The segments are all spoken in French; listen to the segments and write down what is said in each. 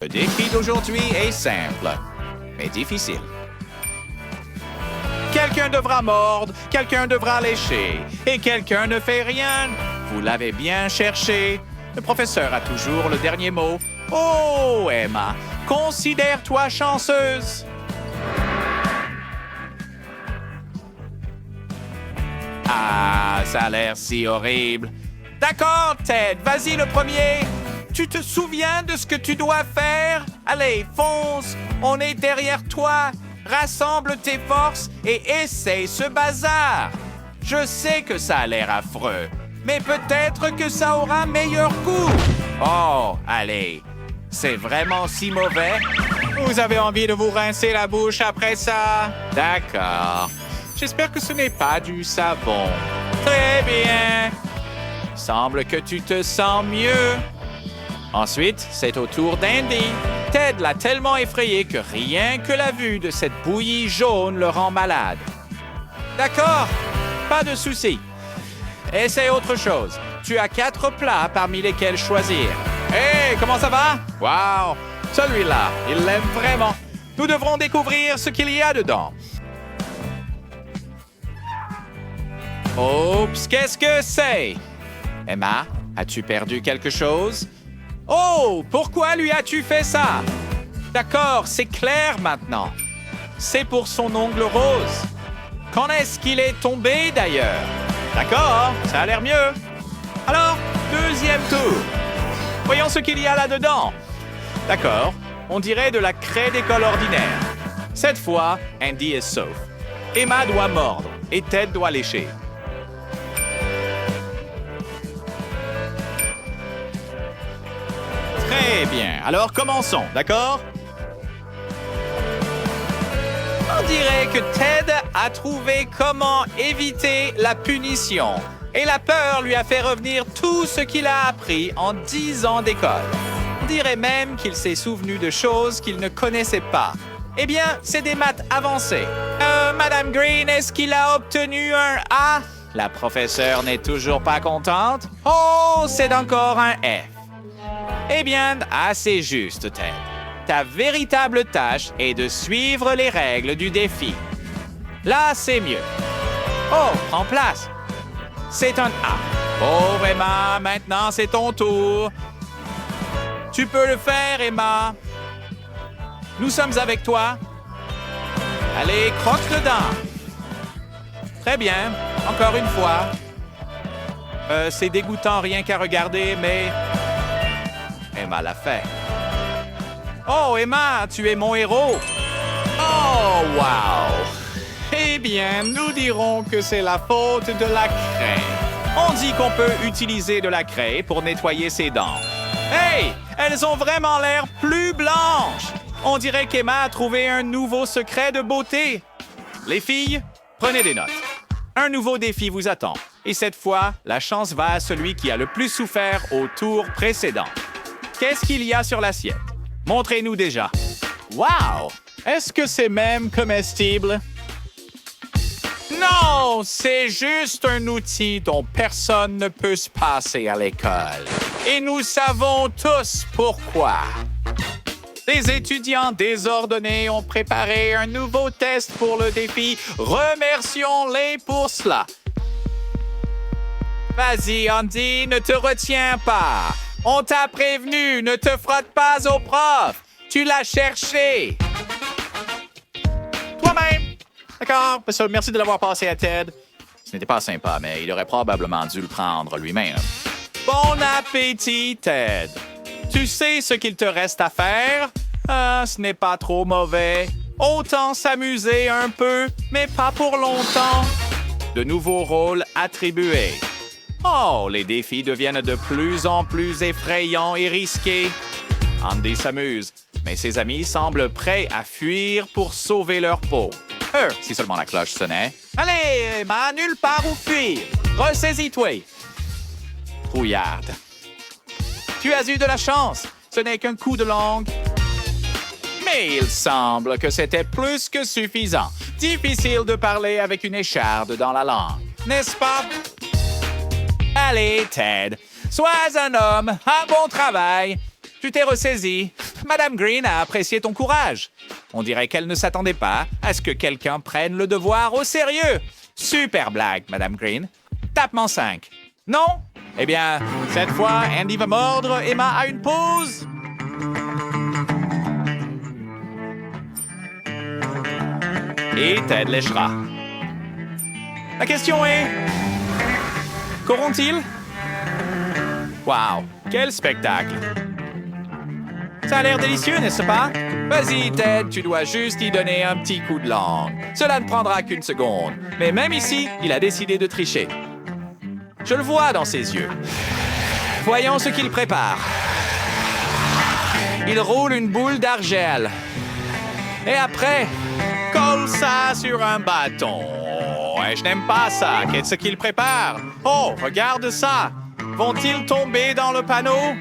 Le défi d'aujourd'hui est simple, mais difficile. Quelqu'un devra mordre, quelqu'un devra lécher, et quelqu'un ne fait rien. Vous l'avez bien cherché. Le professeur a toujours le dernier mot. Oh, Emma, considère-toi chanceuse. Ah, ça a l'air si horrible. D'accord, Ted, vas-y le premier. Tu te souviens de ce que tu dois faire? Allez, fonce, on est derrière toi. Rassemble tes forces et essaye ce bazar. Je sais que ça a l'air affreux, mais peut-être que ça aura meilleur goût. Oh, allez, c'est vraiment si mauvais? Vous avez envie de vous rincer la bouche après ça? D'accord. J'espère que ce n'est pas du savon. Très bien. Il semble que tu te sens mieux. Ensuite, c'est au tour d'Andy. Ted l'a tellement effrayé que rien que la vue de cette bouillie jaune le rend malade. D'accord, pas de souci. Essaye autre chose. Tu as 4 plats parmi lesquels choisir. Hé, comment ça va? Wow, celui-là, il l'aime vraiment. Nous devrons découvrir ce qu'il y a dedans. Oups, qu'est-ce que c'est? Emma, as-tu perdu quelque chose? Oh, pourquoi lui as-tu fait ça? D'accord, c'est clair maintenant. C'est pour son ongle rose. Quand est-ce qu'il est tombé d'ailleurs? D'accord, ça a l'air mieux. Alors, deuxième tour. Voyons ce qu'il y a là-dedans. D'accord, on dirait de la craie d'école ordinaire. Cette fois, Andy est sauf. Emma doit mordre et Ted doit lécher. Très bien. Alors, commençons, d'accord? On dirait que Ted a trouvé comment éviter la punition. Et la peur lui a fait revenir tout ce qu'il a appris en 10 ans d'école. On dirait même qu'il s'est souvenu de choses qu'il ne connaissait pas. Eh bien, c'est des maths avancées. Madame Green, est-ce qu'il a obtenu un A? La professeure n'est toujours pas contente. Oh, c'est encore un F. Eh bien, assez juste, Ted. Ta véritable tâche est de suivre les règles du défi. Là, c'est mieux. Oh, prends place. C'est un A. Pauvre Emma, maintenant c'est ton tour. Tu peux le faire, Emma. Nous sommes avec toi. Allez, croque dedans. Très bien. Encore une fois. C'est dégoûtant rien qu'à regarder, mais... Emma l'a fait. Oh, Emma, tu es mon héros. Oh, wow. Eh bien, nous dirons que c'est la faute de la craie. On dit qu'on peut utiliser de la craie pour nettoyer ses dents. Hey, elles ont vraiment l'air plus blanches. On dirait qu'Emma a trouvé un nouveau secret de beauté. Les filles, prenez des notes. Un nouveau défi vous attend. Et cette fois, la chance va à celui qui a le plus souffert au tour précédent. Qu'est-ce qu'il y a sur l'assiette? Montrez-nous déjà. Wow! Est-ce que c'est même comestible? Non! C'est juste un outil dont personne ne peut se passer à l'école. Et nous savons tous pourquoi. Les étudiants désordonnés ont préparé un nouveau test pour le défi. Remercions-les pour cela. Vas-y, Andy, ne te retiens pas. On t'a prévenu, ne te frotte pas au prof. Tu l'as cherché. Toi-même. D'accord, merci de l'avoir passé à Ted. Ce n'était pas sympa, mais il aurait probablement dû le prendre lui-même. Bon appétit, Ted. Tu sais ce qu'il te reste à faire? Ce n'est pas trop mauvais. Autant s'amuser un peu, mais pas pour longtemps. De nouveaux rôles attribués. Oh, les défis deviennent de plus en plus effrayants et risqués. Andy s'amuse, mais ses amis semblent prêts à fuir pour sauver leur peau. Si seulement la cloche sonnait. Allez, Emma, nulle part où fuir. Ressaisis-toi. Trouillarde. Tu as eu de la chance. Ce n'est qu'un coup de langue. Mais il semble que c'était plus que suffisant. Difficile de parler avec une écharde dans la langue, n'est-ce pas? Allez, Ted, sois un homme, un bon travail. Tu t'es ressaisi. Madame Green a apprécié ton courage. On dirait qu'elle ne s'attendait pas à ce que quelqu'un prenne le devoir au sérieux. Super blague, Madame Green. Tapement 5. Non? Eh bien, cette fois, Andy va mordre Emma à une pause. Et Ted léchera. La question est... qu'auront-ils? Wow, quel spectacle! Ça a l'air délicieux, n'est-ce pas? Vas-y, Ted, tu dois juste y donner un petit coup de langue. Cela ne prendra qu'une seconde. Mais même ici, il a décidé de tricher. Je le vois dans ses yeux. Voyons ce qu'il prépare. Il roule une boule d'argile. Et après, colle ça sur un bâton. Et je n'aime pas ça. Qu'est-ce qu'il prépare? Oh, regarde ça. Vont-ils tomber dans le panneau?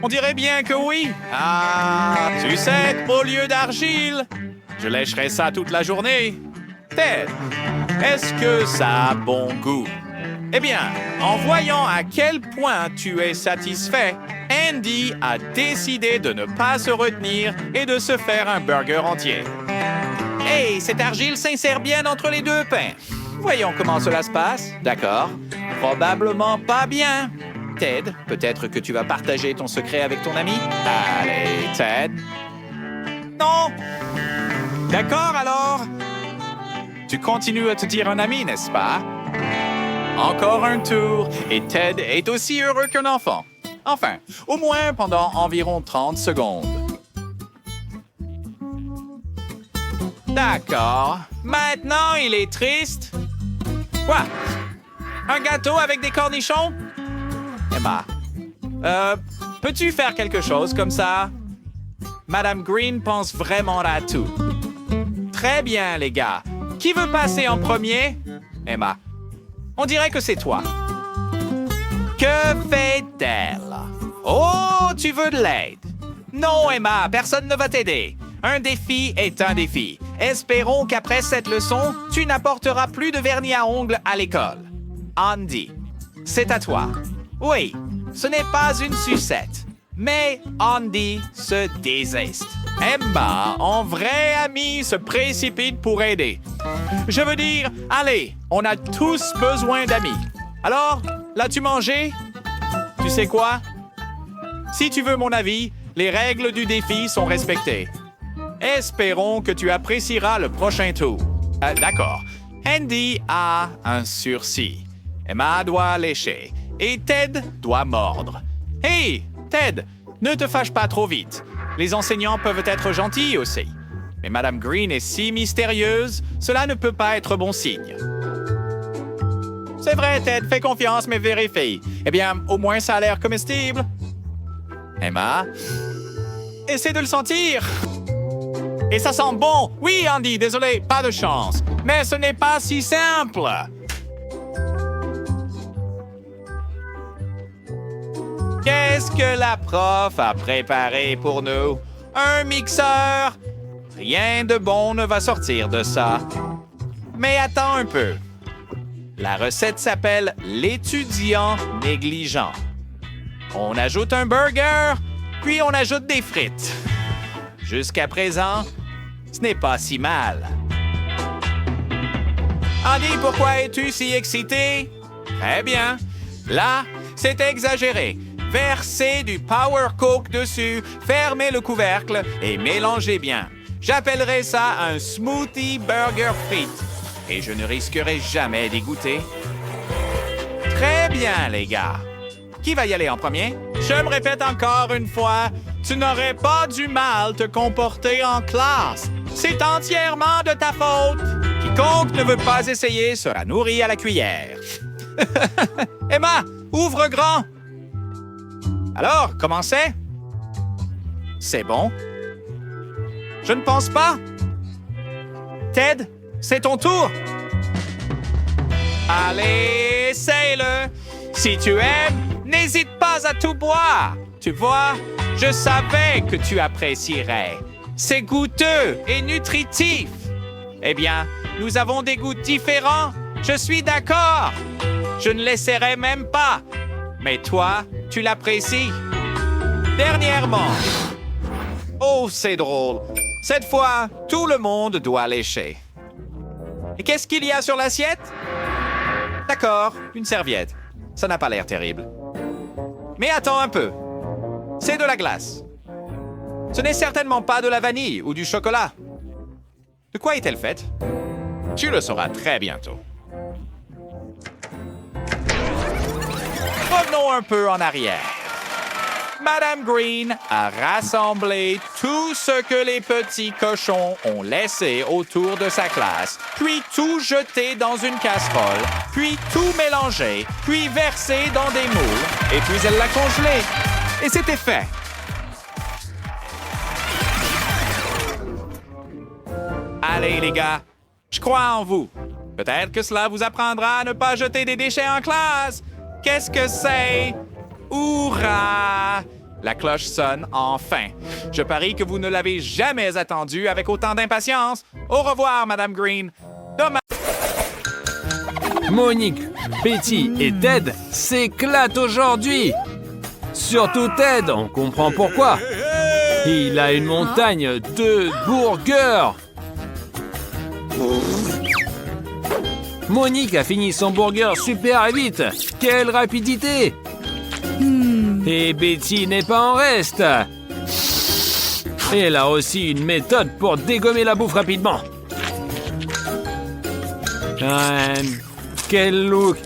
On dirait bien que oui. Ah, tu sais, au lieu d'argile, je lècherai ça toute la journée. Ted, est-ce que ça a bon goût? Eh bien, en voyant à quel point tu es satisfait, Andy a décidé de ne pas se retenir et de se faire un burger entier. Hey, cette argile s'insère bien entre les deux pains. Voyons comment cela se passe. D'accord. Probablement pas bien. Ted, peut-être que tu vas partager ton secret avec ton ami? Allez, Ted. Non! D'accord, alors. Tu continues à te dire un ami, n'est-ce pas? Encore un tour, et Ted est aussi heureux qu'un enfant. Enfin, au moins pendant environ 30 secondes. D'accord. Maintenant, il est triste. Quoi? Un gâteau avec des cornichons? Emma, peux-tu faire quelque chose comme ça? Madame Green pense vraiment à tout. Très bien, les gars. Qui veut passer en premier? Emma, on dirait que c'est toi. Que fait-elle? Oh, tu veux de l'aide? Non, Emma, personne ne va t'aider. Un défi est un défi. Espérons qu'après cette leçon, tu n'apporteras plus de vernis à ongles à l'école. Andy, c'est à toi. Oui, ce n'est pas une sucette, mais Andy se désiste. Emma, en vrai ami, se précipite pour aider. Je veux dire, allez, on a tous besoin d'amis. Alors, l'as-tu mangé? Tu sais quoi? Si tu veux mon avis, les règles du défi sont respectées. Espérons que tu apprécieras le prochain tour. D'accord. Andy a un sursis. Emma doit lécher. Et Ted doit mordre. Hey, Ted, ne te fâche pas trop vite. Les enseignants peuvent être gentils aussi. Mais Madame Green est si mystérieuse, cela ne peut pas être bon signe. C'est vrai, Ted, fais confiance, mais vérifie. Eh bien, au moins ça a l'air comestible. Emma, essaie de le sentir. Et ça sent bon. Oui, Andy, désolé, pas de chance. Mais ce n'est pas si simple. Qu'est-ce que la prof a préparé pour nous? Un mixeur? Rien de bon ne va sortir de ça. Mais attends un peu. La recette s'appelle l'étudiant négligent. On ajoute un burger, puis on ajoute des frites. Jusqu'à présent, ce n'est pas si mal. Andy, pourquoi es-tu si excité? Très bien. Là, c'est exagéré. Versez du Power Coke dessus, fermez le couvercle et mélangez bien. J'appellerai ça un smoothie burger frites. Et je ne risquerai jamais d'y goûter. Très bien, les gars. Qui va y aller en premier? Je me répète encore une fois, tu n'aurais pas du mal te comporter en classe. C'est entièrement de ta faute. Quiconque ne veut pas essayer sera nourri à la cuillère. Emma, ouvre grand. Alors, comment c'est? C'est bon? Je ne pense pas. Ted, c'est ton tour. Allez, essaye-le. Si tu aimes, n'hésite pas à tout boire. Tu vois, je savais que tu apprécierais. C'est goûteux et nutritif. Eh bien, nous avons des goûts différents. Je suis d'accord. Je ne l'essaierai même pas. Mais toi, tu l'apprécies. Dernièrement. Oh, c'est drôle. Cette fois, tout le monde doit lécher. Et qu'est-ce qu'il y a sur l'assiette? D'accord, une serviette. Ça n'a pas l'air terrible. Mais attends un peu. C'est de la glace. Ce n'est certainement pas de la vanille ou du chocolat. De quoi est-elle faite? Tu le sauras très bientôt. Revenons un peu en arrière. Madame Green a rassemblé tout ce que les petits cochons ont laissé autour de sa classe, puis tout jeté dans une casserole, puis tout mélangé, puis versé dans des moules, et puis elle l'a congelé. Et c'était fait. Allez les gars, je crois en vous. Peut-être que cela vous apprendra à ne pas jeter des déchets en classe. Qu'est-ce que c'est? Hourra! La cloche sonne enfin. Je parie que vous ne l'avez jamais attendue avec autant d'impatience. Au revoir, Madame Green. Dommage. Monique, Betty et Ted s'éclatent aujourd'hui. Surtout Ted, on comprend pourquoi. Il a une montagne de burgers. Monique a fini son burger super vite. Quelle rapidité! Et Betty n'est pas en reste. Et elle a aussi une méthode pour dégommer la bouffe rapidement. Quel look!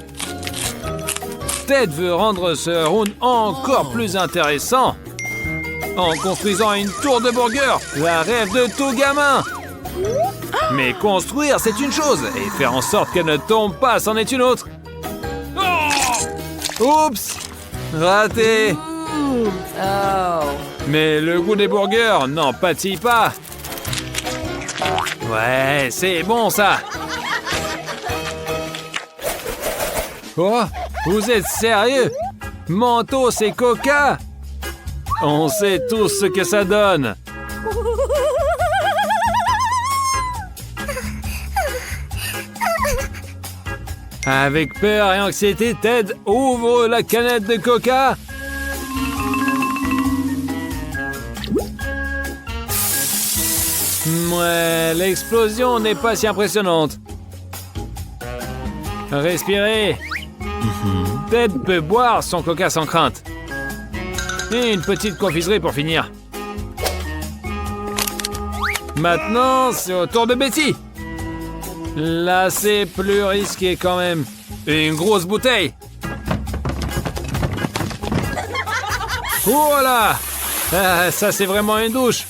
Ted veut rendre ce round encore plus intéressant en construisant une tour de burger, la rêve de tout gamin. Mais construire, c'est une chose, et faire en sorte qu'elle ne tombe pas, c'en est une autre. Oups! Raté! Mais le goût des burgers n'en pâtit pas. Ouais, c'est bon ça. Oh, vous êtes sérieux? Mentos et Coca? On sait tous ce que ça donne. Avec peur et anxiété, Ted ouvre la canette de Coca. Ouais, l'explosion n'est pas si impressionnante. Respirez. Ted peut boire son Coca sans crainte. Et une petite confiserie pour finir. Maintenant, c'est au tour de Betty. Là, c'est plus risqué quand même. Une grosse bouteille. Voilà. Ça, c'est vraiment une douche.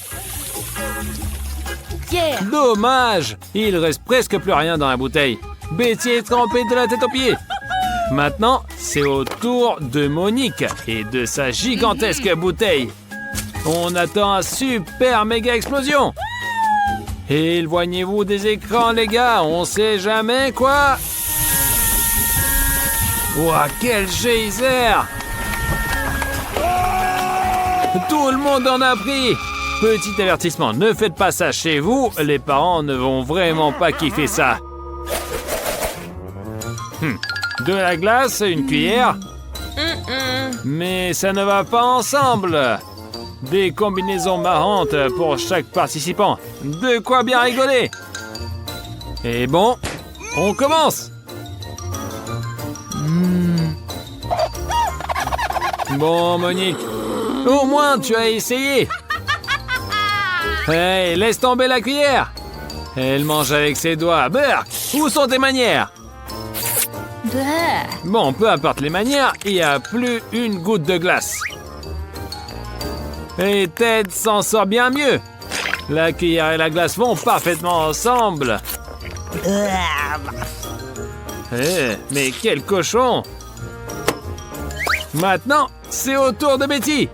Yeah. Dommage. Il reste presque plus rien dans la bouteille. Betty est trempée de la tête aux pieds. Maintenant, c'est au tour de Monique et de sa gigantesque bouteille. On attend un super méga explosion. Éloignez-vous des écrans, les gars, on sait jamais quoi. Ouah, quel geyser! Tout le monde en a pris. Petit avertissement, ne faites pas ça chez vous, les parents ne vont vraiment pas kiffer ça. De la glace, une cuillère. Mais ça ne va pas ensemble. Des combinaisons marrantes pour chaque participant. De quoi bien rigoler. Et bon, on commence. Bon, Monique, au moins tu as essayé. Hey, laisse tomber la cuillère. Elle mange avec ses doigts. Burk, où sont tes manières? Bon, peu importe les manières, il n'y a plus une goutte de glace. Et Ted s'en sort bien mieux. La cuillère et la glace vont parfaitement ensemble. Mais quel cochon! Maintenant, c'est au tour de Betty.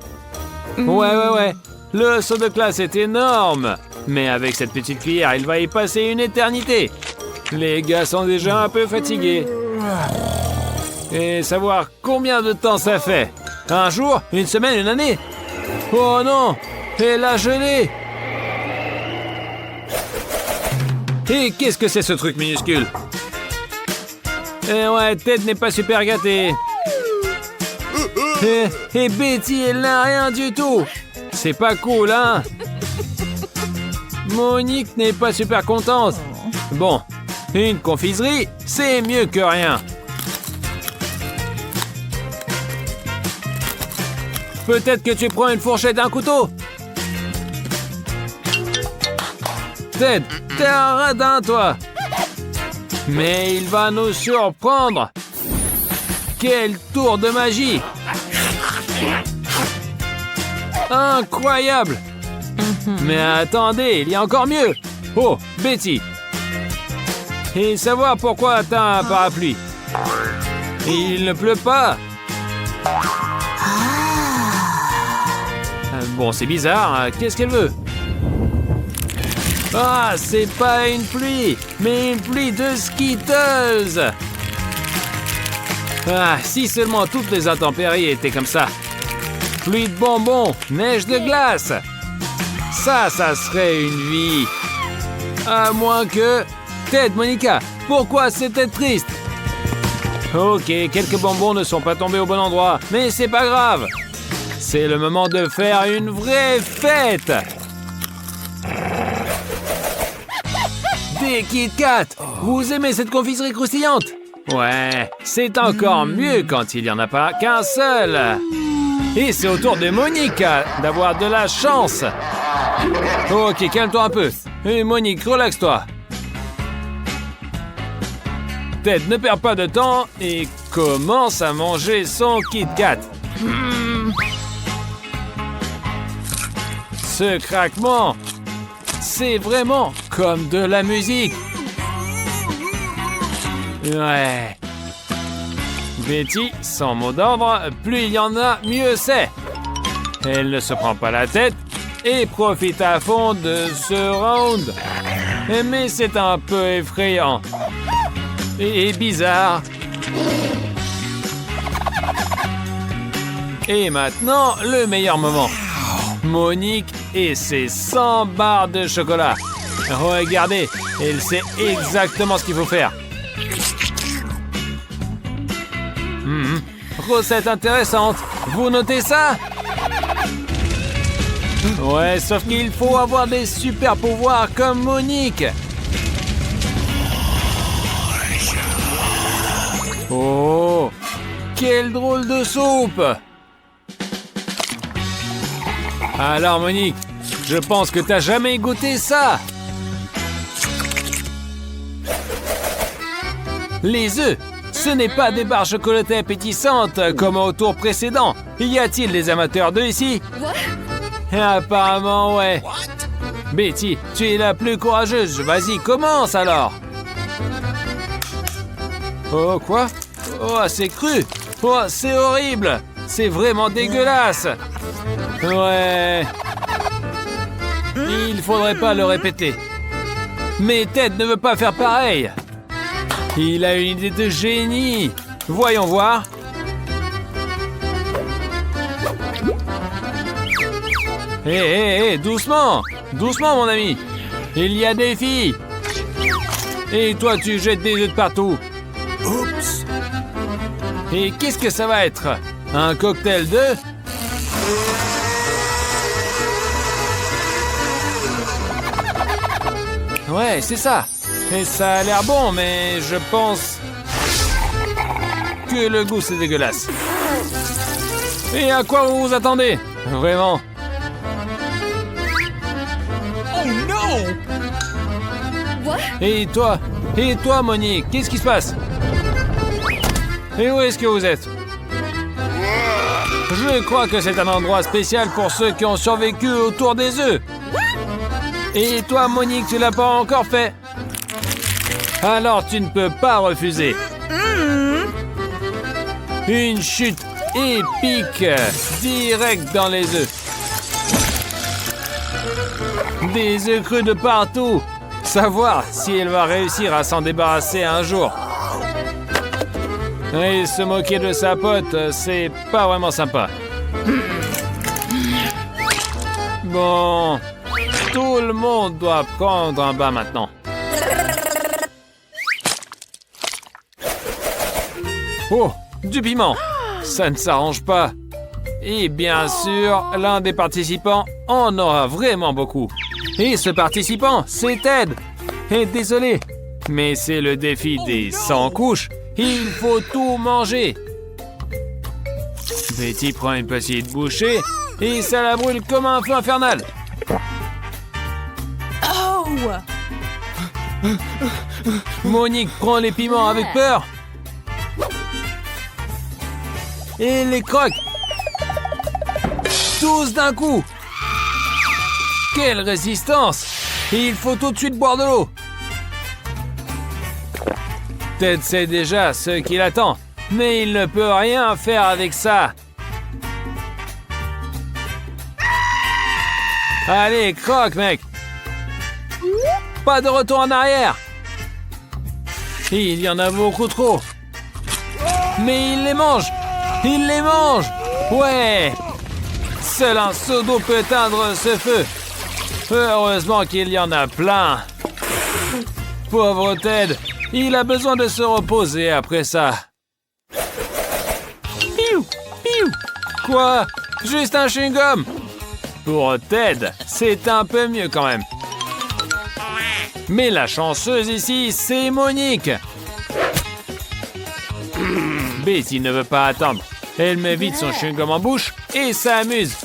Ouais. Le saut de classe est énorme. Mais avec cette petite cuillère, il va y passer une éternité. Les gars sont déjà un peu fatigués. Et savoir combien de temps ça fait. Un jour, une semaine, une année. Oh non! Elle a gelé! Et qu'est-ce que c'est ce truc minuscule? Ouais, Ted n'est pas super gâté. Et Betty, elle n'a rien du tout. C'est pas cool, hein? Monique n'est pas super contente. Bon, une confiserie, c'est mieux que rien. Peut-être que tu prends une fourchette et un couteau. Ted, t'es un radin, toi. Mais il va nous surprendre. Quel tour de magie! Incroyable! Mais attendez, il y a encore mieux! Oh, Betty! Et savoir pourquoi t'as un parapluie? Il ne pleut pas! Bon, c'est bizarre, qu'est-ce qu'elle veut? Ah, c'est pas une pluie, mais une pluie de skiteuse! Ah, si seulement toutes les intempéries étaient comme ça. Pluie de bonbons, neige de glace. Ça serait une vie. À moins que... Ted, Monica, pourquoi c'était triste? Ok, quelques bonbons ne sont pas tombés au bon endroit, mais c'est pas grave. C'est le moment de faire une vraie fête. Des Kit Kat. Vous aimez cette confiserie croustillante? Ouais, c'est encore mieux quand il n'y en a pas qu'un seul. Et c'est au tour de Monique d'avoir de la chance. Ok, calme-toi un peu. Et Monique, relaxe-toi. Ted, ne perds pas de temps et commence à manger son Kit Kat. Ce craquement, c'est vraiment comme de la musique. Ouais. Betty, sans mot d'ordre, plus il y en a, mieux c'est. Elle ne se prend pas la tête et profite à fond de ce round. Mais c'est un peu effrayant. Et bizarre. Et maintenant, le meilleur moment. Monique et ses 100 barres de chocolat. Regardez, elle sait exactement ce qu'il faut faire. Recette intéressante. Vous notez ça? Ouais, sauf qu'il faut avoir des super pouvoirs comme Monique. Oh, quelle drôle de soupe! Alors Monique, je pense que t'as jamais goûté ça. Les œufs, ce n'est pas des barres chocolatées appétissantes comme au tour précédent. Y a-t-il des amateurs d'œufs ici? Apparemment, ouais. Betty, tu es la plus courageuse. Vas-y, commence alors. Oh, quoi? Oh, c'est cru. Oh, c'est horrible. C'est vraiment dégueulasse. Ouais. Il faudrait pas le répéter. Mais Ted ne veut pas faire pareil. Il a une idée de génie. Voyons voir. Hé, doucement. Doucement, mon ami. Il y a des filles. Et toi, tu jettes des œufs de partout. Oups. Et qu'est-ce que ça va être? Un cocktail d'œufs? Ouais, c'est ça. Et ça a l'air bon, mais je pense que le goût, c'est dégueulasse. Et à quoi vous vous attendez? Vraiment? Oh non! Et toi, Monique, qu'est-ce qui se passe? Et où est-ce que vous êtes? Je crois que c'est un endroit spécial pour ceux qui ont survécu autour des œufs. Et toi, Monique, tu l'as pas encore fait? Alors tu ne peux pas refuser. Une chute épique, direct dans les œufs. Des œufs crus de partout. Savoir si elle va réussir à s'en débarrasser un jour. Et se moquer de sa pote, c'est pas vraiment sympa. Bon, tout le monde doit prendre un bain maintenant. Oh, du piment. Ça ne s'arrange pas. Et bien sûr, l'un des participants en aura vraiment beaucoup. Et ce participant, c'est Ted. Et désolé, mais c'est le défi des 100 couches. Il faut tout manger. Betty prend une petite bouchée et ça la brûle comme un feu infernal. Oh! Monique prend les piments avec peur. Et les croque. Tous d'un coup. Quelle résistance! Il faut tout de suite boire de l'eau. Ted sait déjà ce qu'il attend, mais il ne peut rien faire avec ça. Allez, croque, mec. Pas de retour en arrière. Il y en a beaucoup trop. Mais il les mange. Il les mange. Ouais. Seul un seau d'eau peut éteindre ce feu. Heureusement qu'il y en a plein. Pauvre Ted, il a besoin de se reposer après ça. Piou, piou. Quoi? Juste un chewing-gum? Pour Ted, c'est un peu mieux quand même. Mais la chanceuse ici, c'est Monique. Betty ne veut pas attendre. Elle met vite son chewing-gum en bouche et s'amuse.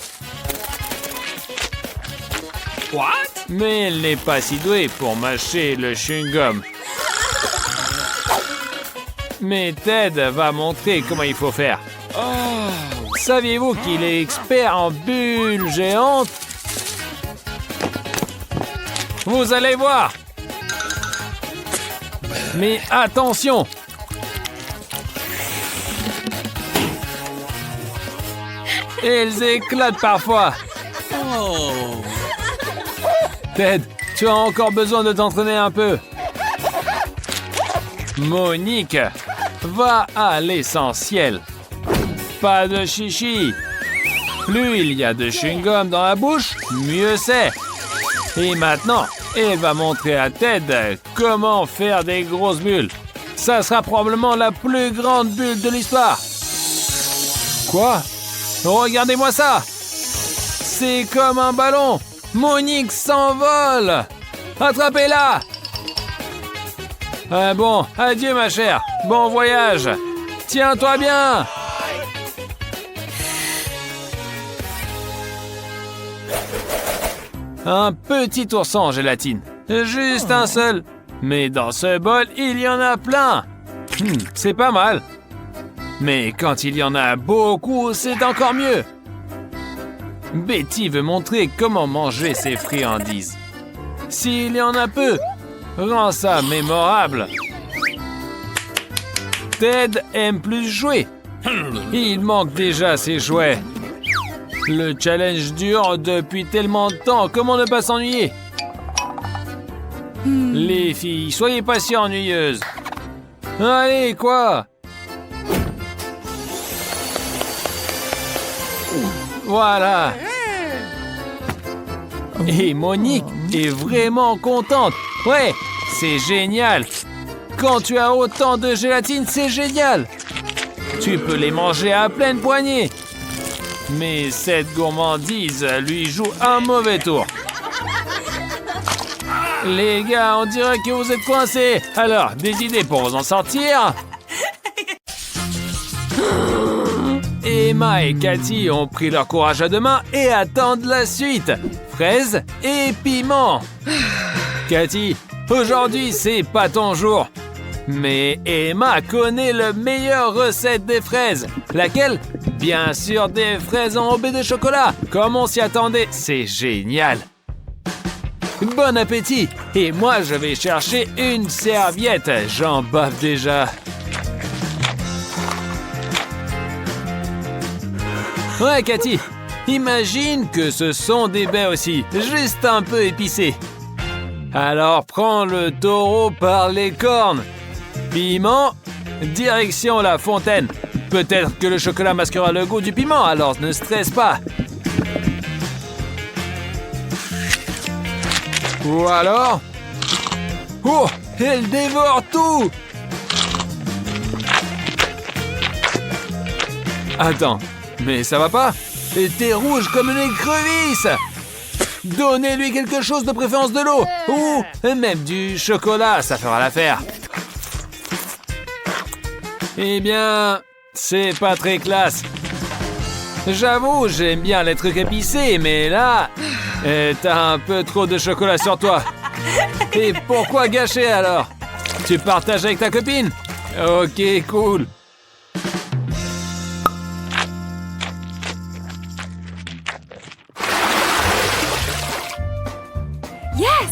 What? Mais elle n'est pas si douée pour mâcher le chewing-gum. Mais Ted va montrer comment il faut faire. Saviez-vous qu'il est expert en bulles géantes? Vous allez voir. Mais attention! Elles éclatent parfois. Oh. Ted, tu as encore besoin de t'entraîner un peu. Monique, va à l'essentiel. Pas de chichi. Plus il y a de chewing-gum dans la bouche, mieux c'est. Et maintenant, elle va montrer à Ted comment faire des grosses bulles. Ça sera probablement la plus grande bulle de l'histoire. Quoi? Regardez-moi ça! C'est comme un ballon! Monique s'envole! Attrapez-la! Bon, adieu ma chère. Bon voyage. Tiens-toi bien. Un petit ourson en gélatine. Juste un seul. Mais dans ce bol, il y en a plein. C'est pas mal. Mais quand il y en a beaucoup, c'est encore mieux. Betty veut montrer comment manger ses friandises. S'il y en a peu, rend ça mémorable. Ted aime plus jouer. Il manque déjà ses jouets. Le challenge dure depuis tellement de temps, comment ne pas s'ennuyer? Les filles, soyez pas si ennuyeuses. Allez, quoi? Voilà. Et Monique est vraiment contente. Ouais, c'est génial. Quand tu as autant de gélatine, c'est génial. Tu peux les manger à pleine poignée. Mais cette gourmandise lui joue un mauvais tour. Les gars, on dirait que vous êtes coincés. Alors, des idées pour vous en sortir? Emma et Cathy ont pris leur courage à deux mains et attendent la suite. Fraises et piments. Cathy, aujourd'hui, c'est pas ton jour. Mais Emma connaît la meilleure recette des fraises. Laquelle? Bien sûr, des fraises enrobées de chocolat. Comme on s'y attendait, c'est génial. Bon appétit. Et moi, je vais chercher une serviette. J'en bave déjà. Ouais, Cathy. Imagine que ce sont des baies aussi, juste un peu épicées. Alors, prends le taureau par les cornes. Piment, direction la fontaine. Peut-être que le chocolat masquera le goût du piment, alors ne stresse pas. Ou alors... Oh, elle dévore tout! Attends, mais ça va pas? T'es rouge comme une écrevisse! Donnez-lui quelque chose, de préférence de l'eau. Ou même du chocolat, ça fera l'affaire. Eh bien, c'est pas très classe. J'avoue, j'aime bien les trucs épicés, mais là, t'as un peu trop de chocolat sur toi. Et pourquoi gâcher alors? Tu partages avec ta copine? Ok, cool. Yes!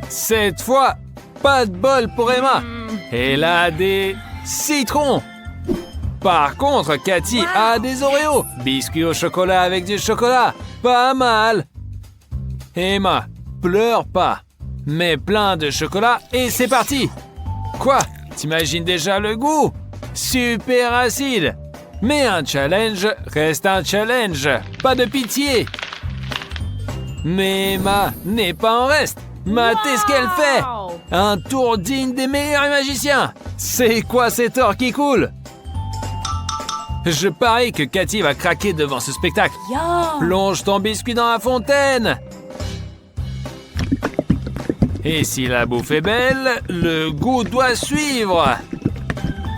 Cette fois, pas de bol pour Emma. Elle a des citrons. Par contre, Cathy a des Oreos. Biscuits au chocolat avec du chocolat. Pas mal. Emma, pleure pas. Mets plein de chocolat et c'est parti. Quoi? T'imagines déjà le goût? Super acide. Mais un challenge reste un challenge. Pas de pitié. Mais Emma n'est pas en reste. Matez ce qu'elle fait. Un tour digne des meilleurs magiciens. C'est quoi cet or qui coule? Je parie que Cathy va craquer devant ce spectacle. Yum! Plonge ton biscuit dans la fontaine. Et si la bouffe est belle, le goût doit suivre.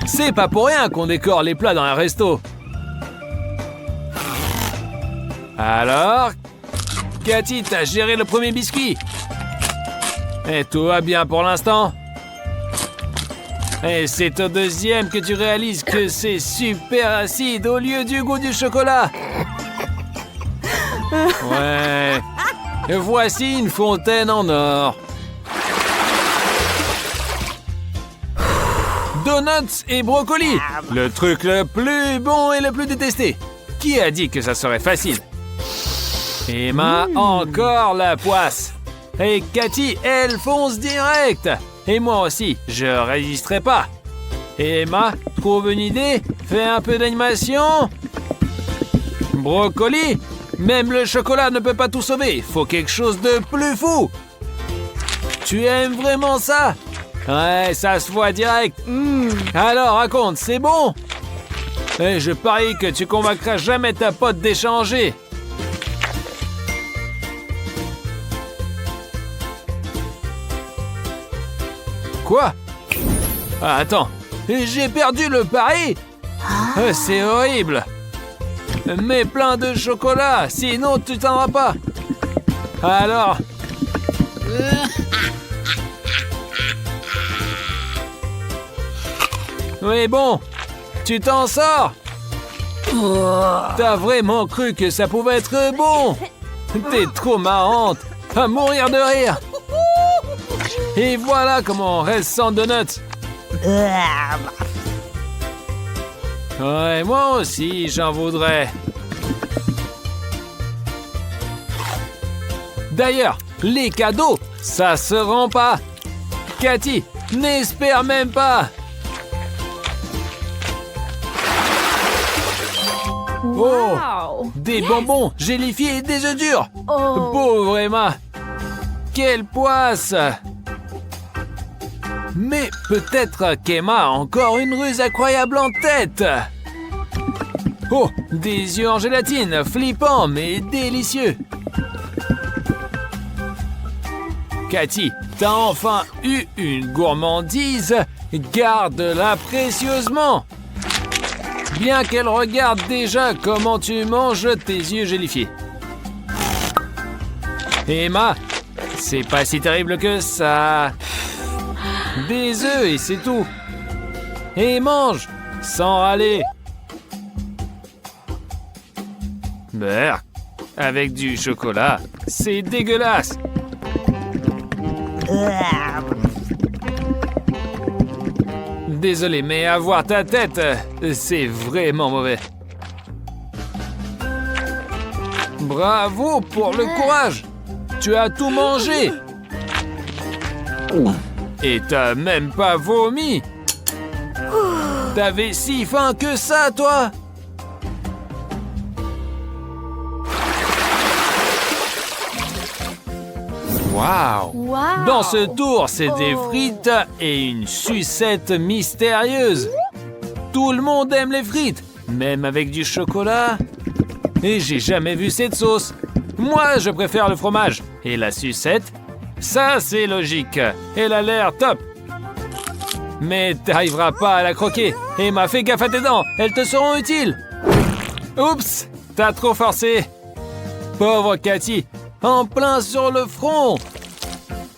C'est pas pour rien qu'on décore les plats dans un resto. Alors, Cathy, t'as géré le premier biscuit. Et tout va bien pour l'instant. Et c'est au deuxième que tu réalises que c'est super acide au lieu du goût du chocolat. Ouais. Voici une fontaine en or. Donuts et brocolis. Le truc le plus bon et le plus détesté. Qui a dit que ça serait facile? Emma, encore la poisse. Et Cathy, elle fonce direct. Et moi aussi, je résisterai pas. Emma, trouve une idée? Fais un peu d'animation. Brocoli? Même le chocolat ne peut pas tout sauver. Faut quelque chose de plus fou. Tu aimes vraiment ça? Ouais, ça se voit direct. Alors, raconte, c'est bon? Et je parie que tu convaincras jamais ta pote d'échanger. Quoi? Ah, attends, j'ai perdu le pari? C'est horrible. Mets plein de chocolat, sinon tu t'en vas pas. Alors... Oui, bon, tu t'en sors? T'as vraiment cru que ça pouvait être bon? T'es trop marrante, à mourir de rire. Et voilà comment on reste sans donuts. Ouais, moi aussi, j'en voudrais. D'ailleurs, les cadeaux, ça se rend pas. Cathy, n'espère même pas. Wow! Des bonbons gélifiés et des œufs durs. Oh. Pauvre Emma. Quelle poisse. Mais peut-être qu'Emma a encore une ruse incroyable en tête. Oh, des yeux en gélatine, flippants mais délicieux. Cathy, t'as enfin eu une gourmandise. Garde-la précieusement. Bien qu'elle regarde déjà comment tu manges tes yeux gélifiés. Emma, c'est pas si terrible que ça. Des œufs et c'est tout. Et mange, sans râler. Berk, avec du chocolat, c'est dégueulasse. Désolé, mais avoir ta tête, c'est vraiment mauvais. Bravo pour le courage. Tu as tout mangé. Et t'as même pas vomi. T'avais si faim que ça, toi? Waouh! Wow! Dans ce tour, c'est des frites et une sucette mystérieuse. Tout le monde aime les frites, même avec du chocolat. Et j'ai jamais vu cette sauce. Moi, je préfère le fromage. Et la sucette? Ça, c'est logique. Elle a l'air top. Mais t'arriveras pas à la croquer. Emma, fais gaffe à tes dents. Elles te seront utiles. Oups, t'as trop forcé. Pauvre Cathy, en plein sur le front.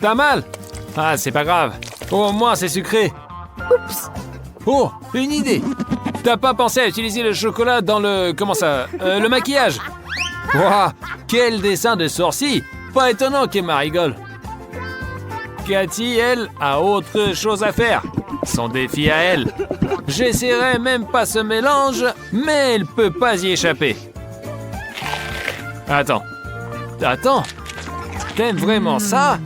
T'as mal? Ah, c'est pas grave. Au moins, c'est sucré. Oups. Oh, une idée. T'as pas pensé à utiliser le chocolat dans le... Comment ça? Le maquillage. Waouh, quel dessin de sourcils. Pas étonnant qu'Emma rigole. Cathy, elle, a autre chose à faire. Son défi à elle. J'essaierai même pas ce mélange, mais elle peut pas y échapper. Attends. T'aimes vraiment ça?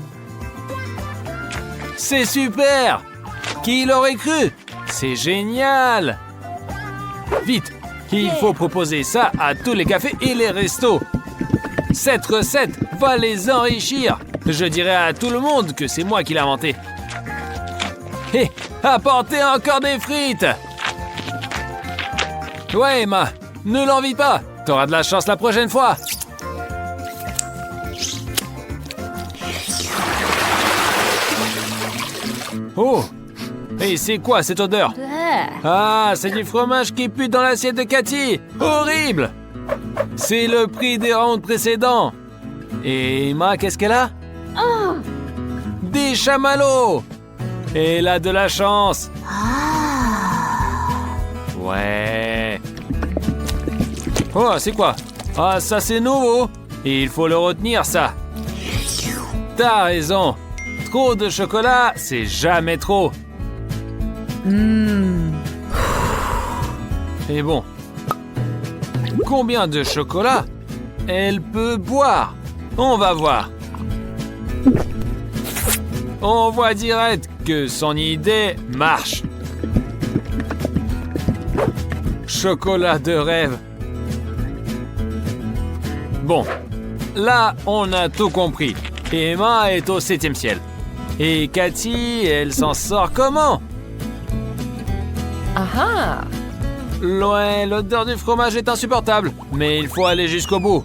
C'est super! Qui l'aurait cru? C'est génial! Vite, il faut proposer ça à tous les cafés et les restos. Cette recette va les enrichir. Je dirai à tout le monde que c'est moi qui l'ai inventé. Hé, apportez encore des frites! Ouais, Emma, ne l'envie pas. T'auras de la chance la prochaine fois. Oh! Et c'est quoi cette odeur? Ah, c'est du fromage qui pue dans l'assiette de Cathy! Horrible! C'est le prix des rounds précédents. Et Emma, qu'est-ce qu'elle a? Des chamallows! Elle a de la chance. Ouais. Oh, c'est quoi? Ah, ça c'est nouveau. Il faut le retenir, ça. T'as raison. Trop de chocolat, c'est jamais trop. Et bon, combien de chocolat elle peut boire? On va voir. On voit direct que son idée marche. Chocolat de rêve. Bon, là, on a tout compris. Emma est au 7e ciel. Et Cathy, elle s'en sort comment? Aha. Ouais, l'odeur du fromage est insupportable, mais il faut aller jusqu'au bout.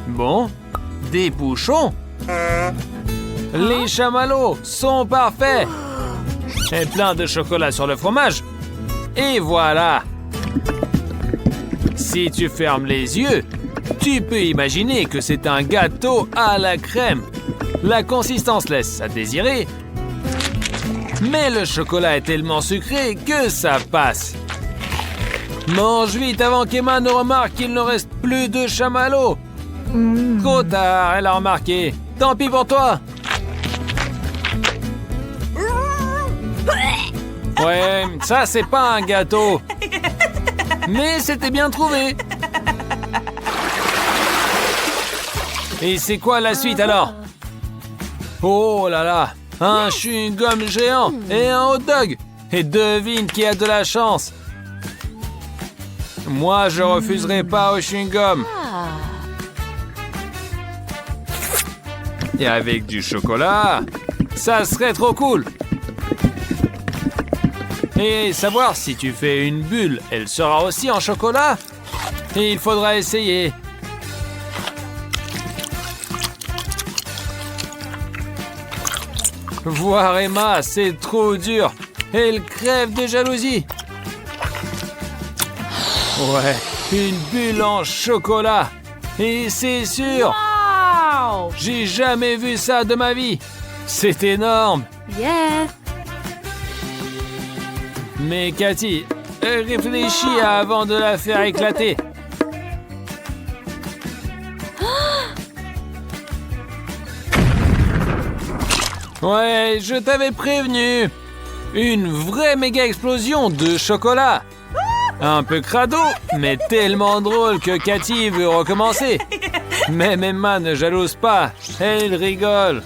Bon, des bouchons. Les chamallows sont parfaits. Et plein de chocolat sur le fromage. Et voilà. Si tu fermes les yeux, tu peux imaginer que c'est un gâteau à la crème. La consistance laisse à désirer. Mais le chocolat est tellement sucré que ça passe. Mange vite avant qu'Emma ne remarque qu'il ne reste plus de chamallows. Trop tard, elle a remarqué. Tant pis pour toi. Ouais, ça c'est pas un gâteau. Mais c'était bien trouvé. Et c'est quoi la suite alors? Oh là là, un chewing-gum géant et un hot dog. Et devine qui a de la chance. Moi, je refuserai pas au chewing-gum. Et avec du chocolat, ça serait trop cool. Et savoir si tu fais une bulle, elle sera aussi en chocolat. Et il faudra essayer. Voir Emma, c'est trop dur. Elle crève de jalousie. Ouais, une bulle en chocolat. Et c'est sûr. Wow. J'ai jamais vu ça de ma vie. C'est énorme. Yeah. Mais Cathy, réfléchis avant de la faire éclater. Ouais, je t'avais prévenu. Une vraie méga explosion de chocolat. Un peu crado, mais tellement drôle que Cathy veut recommencer. Même Emma ne jalouse pas, elle rigole.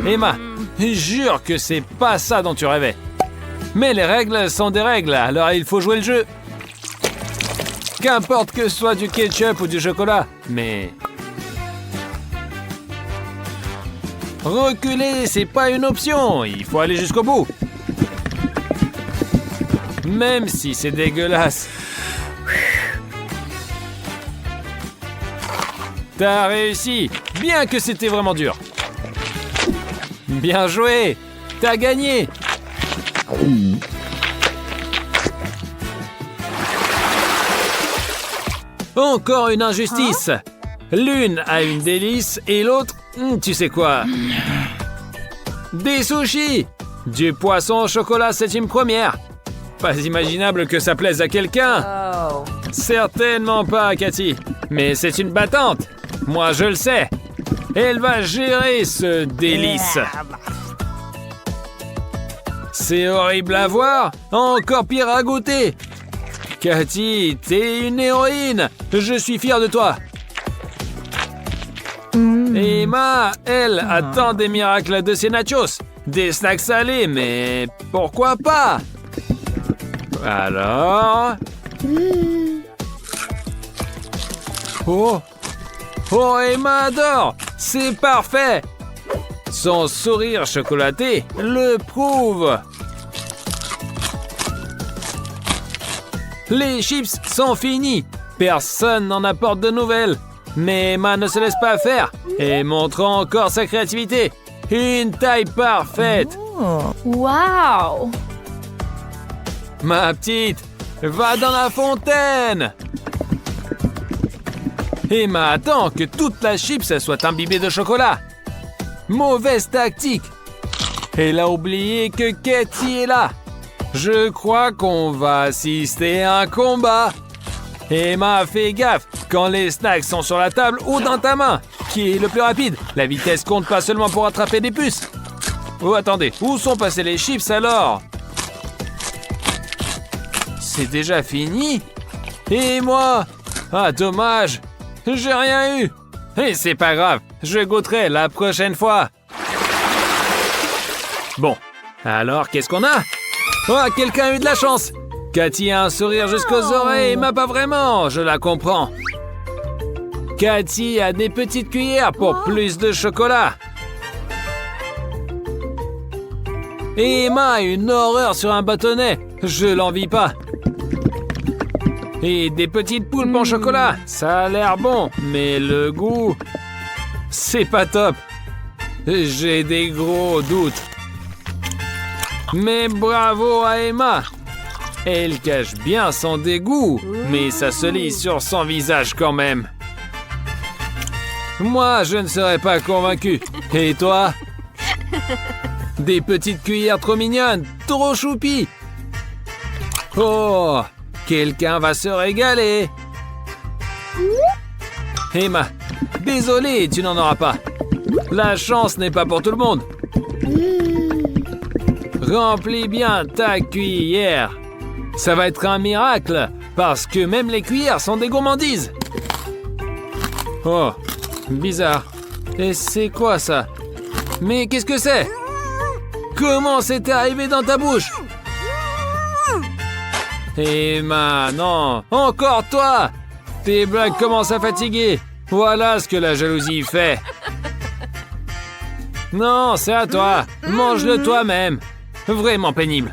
Emma, jure que c'est pas ça dont tu rêvais. Mais les règles sont des règles, alors il faut jouer le jeu. Qu'importe que ce soit du ketchup ou du chocolat, mais... Reculer, c'est pas une option, il faut aller jusqu'au bout. Même si c'est dégueulasse, T'as réussi, bien que c'était vraiment dur. Bien joué, t'as gagné. Encore une injustice. L'une a une délice et l'autre, tu sais quoi? Des sushis. Du poisson au chocolat 7e première. Pas imaginable que ça plaise à quelqu'un. Oh. Certainement pas, Cathy. Mais c'est une battante. Moi, je le sais. Elle va gérer ce délice. C'est horrible à voir, encore pire à goûter. Cathy, t'es une héroïne. Je suis fier de toi. Emma, elle, attend des miracles de ses nachos. Des snacks salés, mais pourquoi pas? Alors... Oh! Oh, Emma adore! C'est parfait! Son sourire chocolaté le prouve. Les chips sont finis. Personne n'en apporte de nouvelles. Mais Emma ne se laisse pas faire et montre encore sa créativité. Une taille parfaite. Wow! Ma petite, va dans la fontaine. Emma attend que toute la chips soit imbibée de chocolat. Mauvaise tactique. Elle a oublié que Cathy est là. Je crois qu'on va assister à un combat. Emma, fais gaffe quand les snacks sont sur la table ou dans ta main. Qui est le plus rapide? La vitesse compte pas seulement pour attraper des puces. Oh, attendez, où sont passés les chips alors? C'est déjà fini? Et moi? Ah, dommage. J'ai rien eu. Et c'est pas grave, je goûterai la prochaine fois. Bon, alors qu'est-ce qu'on a? Oh, quelqu'un a eu de la chance. Cathy a un sourire jusqu'aux oreilles, mais pas vraiment, je la comprends. Cathy a des petites cuillères pour plus de chocolat. Et Emma a une horreur sur un bâtonnet, je l'envie pas. Et des petites poulpes en chocolat, ça a l'air bon, mais le goût, c'est pas top. J'ai des gros doutes. Mais bravo à Emma. Elle cache bien son dégoût, mais ça se lit sur son visage quand même. Moi, je ne serais pas convaincu. Et toi? Des petites cuillères trop mignonnes, trop choupies. Oh, quelqu'un va se régaler. Emma, désolé, tu n'en auras pas. La chance n'est pas pour tout le monde. Remplis bien ta cuillère. Ça va être un miracle, parce que même les cuillères sont des gourmandises. Oh, bizarre. Et c'est quoi ça? Mais qu'est-ce que c'est? Comment c'est arrivé dans ta bouche? Emma, non, encore toi! Tes blagues commencent à fatiguer. Voilà ce que la jalousie fait. Non, c'est à toi. Mange-le toi-même. Vraiment pénible.